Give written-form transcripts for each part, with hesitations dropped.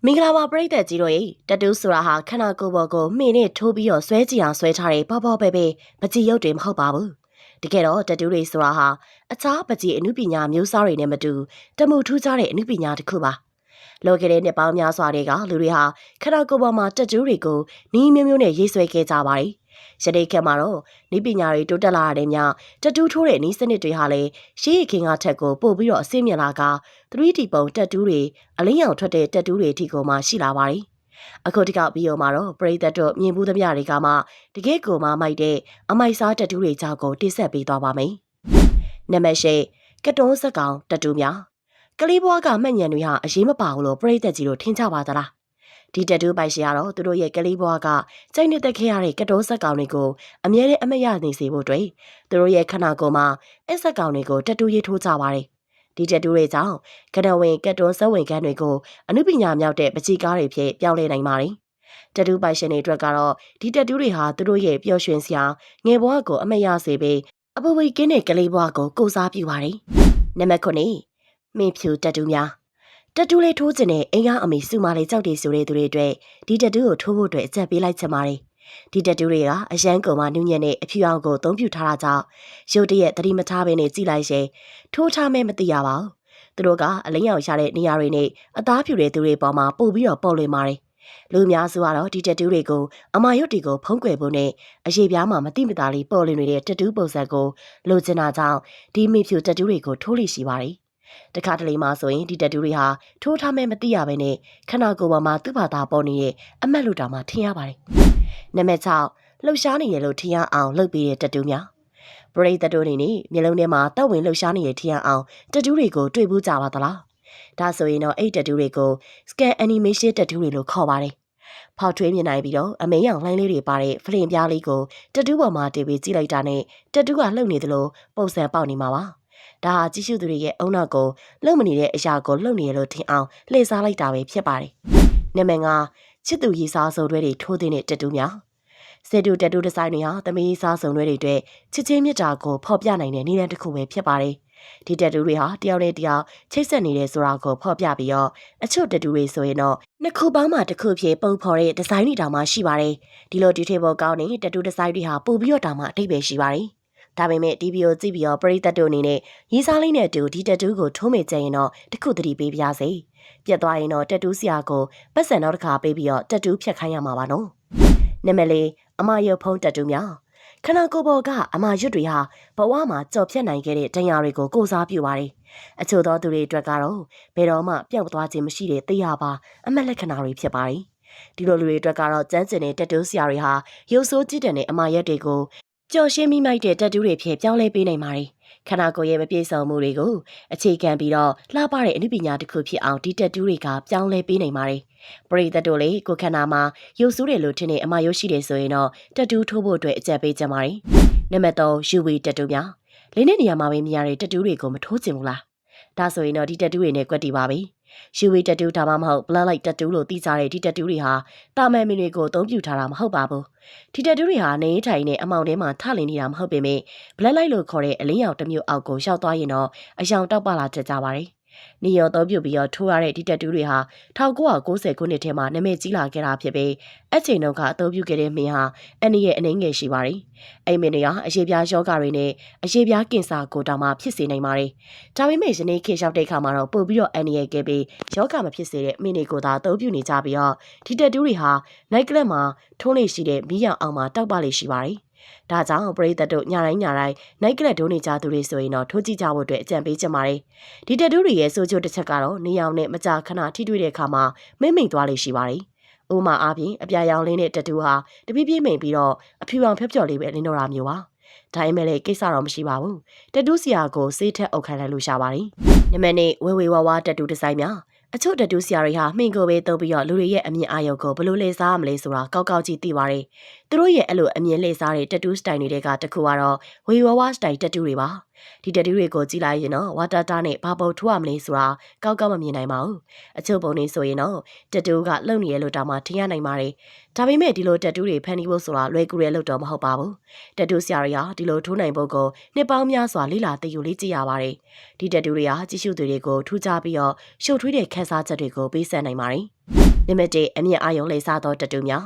မင်္ဂလာပါပရိသတ်ကြီးတို့ရေတတူးဆိုတာဟာခန္ဓာကိုယ်ပေါ်ကိုမှင်နဲ့ထိုးပြီးတော့ဆွဲကြည့်အောင်ဆွဲထားတဲ့ပေါ့ပေါ့ပဲပကြီးရုပ်တွေမဟုတ်ပါဘူးတကယ်တော့တတူးတွေဆိုတာဟာအခြားပကြီးအမှုပညာမျိုးစားတွေနဲ့မတူတမှုထူးခြားတဲ့အမှုပညာတစ်ခုပါလောကတဲ့နှစ်ပေါင်းများစွာတွေကလူတွေဟာခန္ဓာကိုယ်ပေါ်မှာတတူးတွေကိုနီးမျိုးမျိုးနဲ့ရေးဆွဲခဲ့ကြပါတယ်ယနေ့ခေတ်မှာတော့ဤပညာတွေတိုးတက်လာတဲ့မြတတူးထိုးတဲ့ဤစနစ်တွေဟာလည်းရှေးခင်ကထက်ကိုပို့ပြီးတော့အဆင့်မြင့်လာက 3D ပုံတက်တူးတွေအလင်းရောင်ထွက်တဲ့တက်တူးတွေအထိကိုမှရှိလာပါတယ်အခုဒီကဗီဒီယိုမှာတော့ပရိသတ်တို့မြင်မှုသမျှတွေကမှတကယ့်ကိုမှမိုက်တဲ့အမိုက်စားတက်တူးတွေကြောင့်ကိုတိဆက်ပေးသွားပါမယ်နံပါတ်၈ကတွန်းစက်ကောင်တက်တူးများကလေးဘွားကမှတ်ဉဏ်တွေဟာအရေးမပါဘူးလို့ပရိသတ်ကြီးတို့ထင်ကြပါသလားဒီတက်တူးပိုက်ရှင်ကတော့သူတို့ရဲ့ကလေးဘွားကစိတ်နဲ့တက်ခဲ့ရတဲ့ကတွန်းစက်ကောင်တွေကိုအမြဲတမ်းအမရနေစေဖို့အတွက်သူတို့ရဲ့ခန္ဓာကိုယ်မှာအက်စက်ကောင်တွေကိုတက်တူးရေးထိုးကြပါတယ်ဒီတက်တူးတွေကြောင့်ကနဝင်ကတွန်းစက်ဝင်ခန်းတွေကိုအနုပညာမြောက်တဲ့ပကြီးကားတွေဖြစ်ပြောင်းလဲနိုင်ပါတယ်တက်တူးပိုက်ရှင်တွေအတွက်ကတော့ဒီတက်တူးတွေဟာသူတို့ရဲ့ပျော်ရွှင်စရာငယ်ဘွားကိုအမရစေပြီးအပူဝေကင်းတဲ့ကလေးဘွားကိုကိုစားပြုပါတယ်နံပါတ်9မင်းဖြူတက်တူးများတက်တူးလေးထိုးခြင်းနဲ့အင်္ဂါအမေစုမလေးကြောက်တယ်ဆိုတဲ့သူတွေအတွက်ဒီတက်တူးကိုထိုးဖို့အတွက်အကြံပေးလိုက်ချင်ပါတယ်ဒီတက်တူးတွေကအရန်ကုန်မှနူးညံ့တဲ့အဖြူအောင်ကိုအသုံးပြုထားတာကြောင့်ရုတ်တရက်သတိမထားဘဲနဲ့ကြည်လိုက်ရင်ထိုးထားမဲမသိရပါဘူးသူတို့ကအလင်းရောင်ရတဲ့နေရာတွေနဲ့အသားဖြူတဲ့သူတွေပေါ်မှာပို့ပြီးတော့ပေါ်လွင်ပါတယ်လူများစုကတော့ဒီတက်တူးတွေကိုအမာရွတ်တွေကိုဖုံးကွယ်ဖို့နဲ့အရေးပြားမှာမတိမတာလေးပေါ်လွင်နေတဲ့တက်တူးပုံစံကိုလိုချင်တာကြောင့်ဒီမင်းဖြူတက်တူးတွေကိုထိုးလိရှိပါတယ်တခါတလေမှဆိုရင်ဒီတက်တူးတွေဟာထိုးထားမဲမသိရဘဲနဲ့ခန္ဓာကိုယ်ပေါ်မှာသူ့ဘာသာပေါ်နေတဲ့အမက်လူတာမှထင်ရပါတယ်နံပါတ်6လှုပ်ရှားနေရလို့ထင်ရအောင်လှုပ်ပေးတဲ့တက်တူးများပရိသတ်တို့အနေနဲ့မျိုးလုံးထဲမှာတောက်ဝင်လှုပ်ရှားနေရထင်ရအောင်တက်တူးတွေကိုတွေ့ဘူးကြပါသလားဒါဆိုရင်တော့အဲ့တက်တူးတွေကို scan animation တက်တူးတွေလို့ခေါ်ပါတယ်ဖောက်ထွင်းမြင်နိုင်ပြီးတော့အမေရောင်လှိုင်းလေးတွေပါတဲ့ဖလင်ပြားလေးကိုတက်တူးပေါ်မှာတင်ပြီးကြည့်လိုက်တာနဲ့တက်တူးကလှုပ်နေသလိုပုံစံပေါက်နေမှာပါဒါဟာကြည့်ရှုသူတွေရဲ့အုံနောက်ကိုလှုပ်မနေတဲ့အရာကိုလှုပ်နေရလို့ထင်အောင်လှည့်စားလိုက်တာပဲဖြစ်ပါတယ်နံပါတ်5ချစ်သူရေးစားစုံတွေထိုးတဲ့တက်တူးများစေတူတက်တူးဒီဇိုင်းတွေဟာသမီးစားစုံတွေအတွက်ချစ်ချင်းမြတ်တာကိုဖော်ပြနိုင်တဲ့နည်းလမ်းတစ်ခုပဲဖြစ်ပါတယ်ဒီတက်တူးတွေဟာတယောက်နဲ့တယောက်ချိတ်ဆက်နေတဲ့ဆိုတာကိုဖော်ပြပြီးတော့အချို့တက်တူးတွေဆိုရင်တော့နှစ်ခုပေါင်းမှတစ်ခုဖြစ်ပုံဖော်တဲ့ဒီဇိုင်းတွေတောင်မှရှိပါတယ်ဒီလိုဒီထေဘောကောင်းတဲ့တက်တူးဒီဇိုင်းတွေဟာပို့ပြီးတော့တောင်မှအထိပ္ပယ်ရှိပါတယ်ဒါပေမဲ့ဒီဗီဒီယိုကြည့်ပြီးတော့ပရိသတ်တို့အနေနဲ့ရေးစားလေးနဲ့အတူဒီတက်တူးကိုထိုးမိကြရင်တော့တစ်ခုသတိပေးပါရစေပြတ်သွားရင်တော့တက်တူးဆရာကိုပတ်စံတော့တစ်ခါပေးပြီးတော့တက်တူးဖြတ်ခိုင်းရမှာပါနော်နံပါတ်၄အမရုပ်ဖုံးတက်တူးများခန္ဓာကိုယ်ပေါ်ကအမရွတ်တွေဟာဘဝမှာကြော်ဖြတ်နိုင်ခဲ့တဲ့တရားတွေကိုကိုစားပြုပါတယ်အချို့သောသူတွေအတွက်ကတော့ဘယ်တော့မှပျောက်သွားခြင်းမရှိတဲ့တရားပါအမက်လက္ခဏာတွေဖြစ်ပါတယ်ဒီလိုလူတွေအတွက်ကတော့ကျန်းကျင်တဲ့တက်တူးဆရာတွေဟာရုပ်ဆိုးကြည့်တဲ့အမရက်တွေကိုကြော်ရှင်းမိမိုက်တဲ့တက်တူးတွေဖြစ်ပြောင်းလဲပေးနိုင်ပါတယ်ခန္ဓာကိုယ်ရဲ့မပြည့်စုံမှုတွေကိုအခြေခံပြီးတော့လှပတဲ့အနုပညာတစ်ခုဖြစ်အောင်ဒီတက်တူးတွေကပြောင်းလဲပေးနိုင်ပါတယ်ပရိသတ်တို့လေကိုခန္ဓာမှာရုပ်ဆိုးတယ်လို့ထင်တဲ့အမရုပ်ရှိတယ်ဆိုရင်တော့တက်တူးထိုးဖို့အတွက်အကြံပေးကြပါတယ်နံပါတ်3 UV တက်တူးများလင်းတဲ့နေရာမှာပဲမြင်ရတဲ့တက်တူးတွေကိုမထိုးချင်ဘူးလားဒါဆိုရင်တော့ဒီတက်တူးတွေနဲ့ကွက်တီပါပဲUV တက်တူးဒါမှမဟုတ် Black Light တက်တူးလို့သိကြတဲ့ဒီတက်တူးတွေဟာတာမန်မင်းတွေကိုအသုံးပြုထားတာမဟုတ်ပါဘူးဒီတက်တူးတွေဟာနေထိုင်နေအမောင်ထဲမှာထလင်းနေတာမဟုတ်ပေမဲ့ Black Light လို့ခေါ်တဲ့အလင်းရောင်တစ်မျိုးအောက်ကိုရောက်သွားရင်တော့အယောင်တောက်ပလာတတ်ကြပါတယ်နေရောသုံးပြုပြီးတော့ထိုးရတဲ့ဒီတက်တူးတွေဟာ1990ခုနှစ်ထဲမှာနာမည်ကြီးလာခဲ့တာဖြစ်ပြီးအချိန်တုန်းကအသုံးပြုခဲ့တဲ့မင်းဟာအန်ဒီရဲ့အနေငယ်ရှိပါတယ်။အဲ့မင်းတွေဟာအရေးပြားယောဂတွေနဲ့အရေးပြားကင်ဆာကိုတောင်မှဖြစ်စေနိုင်ပါတယ်။ဒါပေမဲ့ယနေ့ခေတ်ရောက်တဲ့အခါမှာတော့ပို့ပြီးတော့အန်ဒီရဲ့ကဲပြီးယောဂမဖြစ်စေတဲ့မင်းတွေကိုသာအသုံးပြုနေကြပြီးတော့ဒီတက်တူးတွေဟာနိုက်ကလပ်မှာထုံးလေရှိတဲ့မီးရောင်အောင်မှာတောက်ပလေရှိပါတယ်။ဒါကြောင့်ပရိသတ်တို့ညတိုင်းနိုက်ကလပ်ဒိုးနေကြသူတွေဆိုရင်တော့ထိုးကြည့်ကြဖို့အတွက်အကြံပေးချင်ပါတယ်။ဒီတက်တူးတွေရဲ့ဆိုးကျိုးတစ်ချက်ကတော့နေရောင်နဲ့မကြာခဏထိတွေ့တဲ့အခါမှာမိမ့်သွားလေရှိပါတယ်။ဥမာအားဖြင့်အပြာရောင်လေးနဲ့တက်တူးဟာတပြည့်ပြည့်မိန်ပြီးတော့အဖြူအောင်ဖြော့ဖြော့လေးပဲလင်းတော့တာမျိုးပါ။ဒါပေမဲ့လည်းကိစ္စတော့မရှိပါဘူး။တက်တူးဆရာကိုစေးထက်အုပ်ခိုင်းလိုက်လို့ရှာပါတယ်။နံပါတ်2ဝေဝါတက်တူးဒီဇိုင်းများအချို့တက်တူးဆရာတွေဟာမှင်ကိုပဲသုံးပြီးတော့လူတွေရဲ့အမြင်အာရုံကိုဘယ်လိုလဲစားရမလဲဆိုတာကောက်ကောက်ကြည့်သိပါတယ် သူတို့ရဲ့အဲ့လိုအမြင်လေးစားတဲ့တက်တူးစတိုင်တွေကတခုကတော့ဝေဝဝစတိုင်တက်တူးတွေပါဒီတက်တူးတွေကိုကြည့်လိုက်ရင်တော့ဝါတာတာနဲ့ဘာပုံထိုးရမလဲဆိုတာကောက်ကောက်မမြင်နိုင်ပါဘူးအချို့ပုံတွေဆိုရင်တော့တက်တူးကလုံနေရလို့တောင်မှထင်ရနိုင်ပါတယ်ဒါပေမဲ့ဒီလိုတက်တူးတွေဖန်တီးဖို့ဆိုတာလွယ်ကူတဲ့လို့တော့မဟုတ်ပါဘူးတက်တူးဆရာတွေကဒီလိုထိုးနိုင်ဖို့ကိုနှစ်ပေါင်းများစွာလေ့လာသိယူလေ့ကြည့်ရပါတယ်ဒီတက်တူးတွေကကြီးစုသူတွေကိုထူးခြားပြီးတော့ရှုပ်ထွေးတဲ့ခန်းစားချက်တွေကိုပေးဆက်နိုင်ပါတယ်နံပါတ်1အမြင့်အာရုံလိမ့်စားသောတက်တူးများ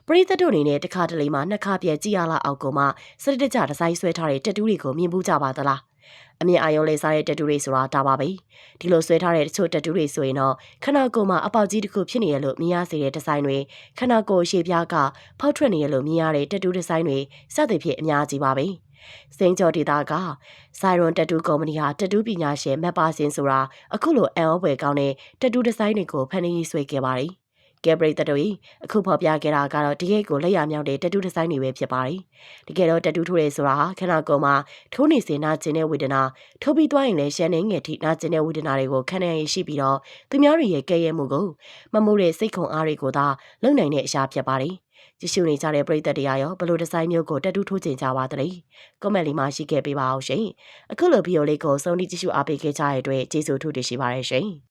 ပရိသတ်တို့အနေနဲ့တစ်ခါတလေမှနှစ်ခါပြည့်ကြည့်ရလောက်အောင်ကိုမှစရတကြဒီဇိုင်းဆွဲထားတဲ့တက်တူးတွေကိုမြင်ဘူးကြပါသလားအမြင့်အာရုံလိမ့်စားတဲ့တက်တူးတွေဆိုတာဒါပါပဲဒီလိုဆွဲထားတဲ့တချို့တက်တူးတွေဆိုရင်တော့ခနာကိုယ်မှာအပေါက်ကြီးတစ်ခုဖြစ်နေရလို့မြင်ရစေတဲ့ဒီဇိုင်းတွေခနာကိုယ်ရှေ့ပြားကဖောက်ထွက်နေရလို့မြင်ရတဲ့တက်တူးဒီဇိုင်းတွေစသဖြင့်အများကြီးပါပဲစိန်ကျော်ဒေတာကဆိုင်ရွန်တက်တူးကုမ္ပဏီဟာတက်တူးပညာရှင်မက်ပါစင်ဆိုတာအခုလိုအန်အောပွဲကောင်းတဲ့တက်တူးဒီဇိုင်းတွေကိုဖန်တီးဆွဲခဲ့ပါတယ်ကဲပရိသတ်တို့အခုဖော်ပြခဲ့တာကတော့တကယ်ကိုလက်ရမြောက်တဲ့တက်တူးဒီဇိုင်းတွေပဲဖြစ်ပါတယ်တကယ်တော့တက်တူးထိုးရဲဆိုတာခဏကုန်မှာထိုးနေစဉ်နာကျင်တဲ့ဝေဒနာထိုးပြီးသွားရင်လည်းရှမ်းနေငယ်ထိနာကျင်တဲ့ဝေဒနာတွေကိုခံရရရှိပြီးတော့သူများတွေရဲ့ကဲရဲမှုကိုမမို့တဲ့စိတ်ခုံအားတွေကိုသာလုံနိုင်တဲ့အရာဖြစ်ပါတယ်ကြည့်ရှုနေကြတဲ့ပရိသတ်တွေရောဘယ်လိုဒီဇိုင်းမျိုးကိုတက်တူးထိုးချင်ကြပါသလဲကွန်မန့်လေးမှာရှိခဲ့ပေးပါအောင်ရှင်အခုလိုဗီဒီယိုလေးကိုစုံဒီကြည့်ရှုအားပေးခဲ့ကြတဲ့အတွက်ကျေးဇူးထူးတင်ရှိပါတယ်ရှင်